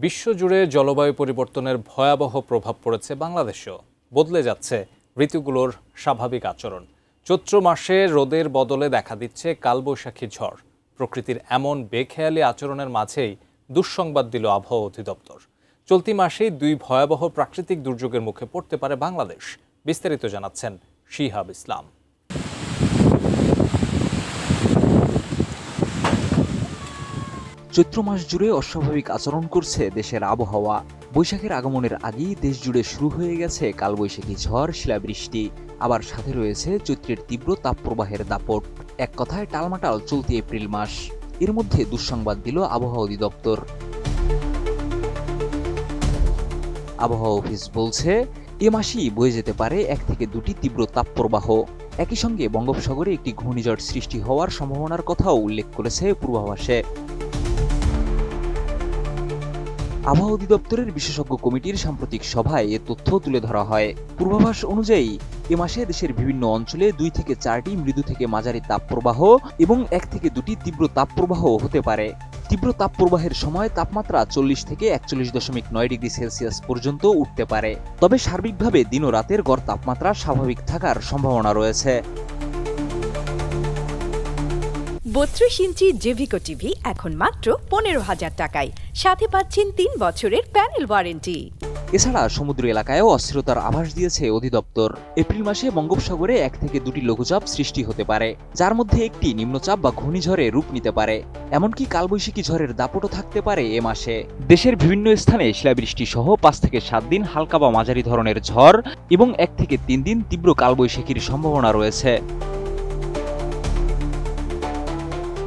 বিশ্বজুড়ে জলবায়ু পরিবর্তনের ভয়াবহ প্রভাব পড়েছে বাংলাদেশেও। বদলে যাচ্ছে ঋতুগুলোর স্বাভাবিক আচরণ। চৈত্র মাসে রোদের বদলে দেখা দিচ্ছে কালবৈশাখী ঝড়। প্রকৃতির এমন বেখেয়ালি আচরণের মাঝেই দুঃসংবাদ দিল আবহাওয়া অধিদপ্তর। চলতি মাসেই দুই ভয়াবহ প্রাকৃতিক দুর্যোগের মুখে পড়তে পারে বাংলাদেশ। বিস্তারিত জানাচ্ছেন শিহাব ইসলাম। চৈত্র মাস জুড়ে অস্বাভাবিক আচরণ করছে দেশের আবহাওয়া। বৈশাখের আগমনের আগেই দেশ জুড়ে শুরু হয়ে গেছে কালবৈশাখী ঝড়, শিলাবৃষ্টি। আবার সাথে রয়েছে চৈত্রের তীব্র তাপপ্রবাহের দাপট। এক কথায় টালমাটাল চলতি এপ্রিল মাস। এর মধ্যে দুঃসংবাদ দিল আবহাওয়া অধিদপ্তর। আবহাওয়া অফিস বলছে, এ মাসেই বয়ে যেতে পারে 1 থেকে 2টি তীব্র তাপপ্রবাহ। একই সঙ্গে বঙ্গোপসাগরে একটি ঘূর্ণিঝড় সৃষ্টি হওয়ার সম্ভাবনার কথাও উল্লেখ করেছে পূর্বাভাসে। আবহাওয়া অধিদপ্তরের বিশেষজ্ঞ কমিটির সাম্প্রতিক সভায় এ তথ্য তুলে ধরা হয়। পূর্বাভাস অনুযায়ী এ মাসে দেশের বিভিন্ন অঞ্চলে 2 থেকে 4টি মৃদু থেকে মাঝারি তাপপ্রবাহ এবং 1 থেকে 2টি তীব্র তাপপ্রবাহ হতে পারে। তীব্র তাপপ্রবাহের সময় তাপমাত্রা 40 থেকে 41.9 ডিগ্রি সেলসিয়াস পর্যন্ত উঠতে পারে। তবে সার্বিকভাবে দিন ও রাতের গড় তাপমাত্রা স্বাভাবিক থাকার সম্ভাবনা রয়েছে। 32 ইঞ্চি জেভিকো টিভি এখন মাত্র 15,000 টাকায়, সাথে পাচ্ছেন 3 বছরের প্যানেল ওয়ারেন্টি। এছাড়া সমুদ্র এলাকায়ও অস্থিরতার আভাস দিয়েছে অধিদপ্তর। এপ্রিল মাসে বঙ্গোপসাগরে 1 থেকে 2টি লঘুচাপ সৃষ্টি হতে পারে, যার মধ্যে একটি নিম্নচাপ বা ঘূর্ণিঝড়ে রূপ নিতে পারে। এমনকি কালবৈশাখী ঝড়ের দাপটও থাকতে পারে এ মাসে। দেশের বিভিন্ন স্থানে শিলাবৃষ্টি সহ 5 থেকে 7 দিন হালকা বা মাঝারি ধরনের ঝড় এবং 1 থেকে 3 দিন তীব্র কালবৈশাখীর সম্ভাবনা রয়েছে।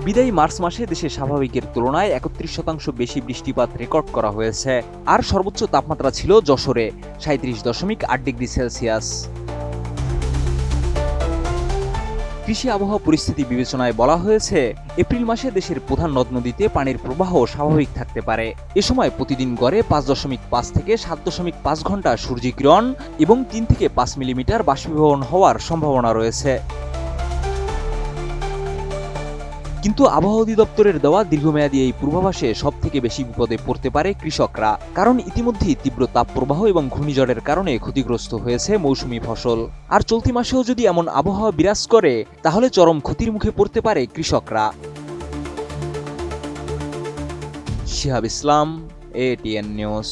বিদায়ী মার্চ মাসে দেশে স্বাভাবিকের তুলনায় 31% বেশি বৃষ্টিপাত রেকর্ড করা হয়েছে। আর সর্বোচ্চ তাপমাত্রা ছিল যশোরে 37.8 ডিগ্রি সেলসিয়াস। কৃষি আবহাওয়া পরিস্থিতি বিবেচনায় বলা হয়েছে, এপ্রিল মাসে দেশের প্রধান নদ নদীতে পানির প্রবাহ স্বাভাবিক থাকতে পারে। এ সময় প্রতিদিন গড়ে 5.5 থেকে 7.5 ঘন্টা সূর্যকিরণ এবং 3 থেকে 5 মিলিমিটার বাষ্পীভবন হওয়ার সম্ভাবনা রয়েছে। কিন্তু আবহাওয়া অধিদপ্তরের দেওয়া দীর্ঘমেয়াদী এই পূর্বাভাসে সবথেকে বেশি বিপদে পড়তে পারে কৃষকরা। কারণ ইতিমধ্যেই তীব্র তাপপ্রবাহ এবং ঘূর্ণিঝড়ের কারণে ক্ষতিগ্রস্ত হয়েছে মৌসুমি ফসল। আর চলতি মাসেও যদি এমন আবহাওয়া বিরাজ করে, তাহলে চরম ক্ষতির মুখে পড়তে পারে কৃষকরা। শিহাব ইসলাম, ATN নিউজ।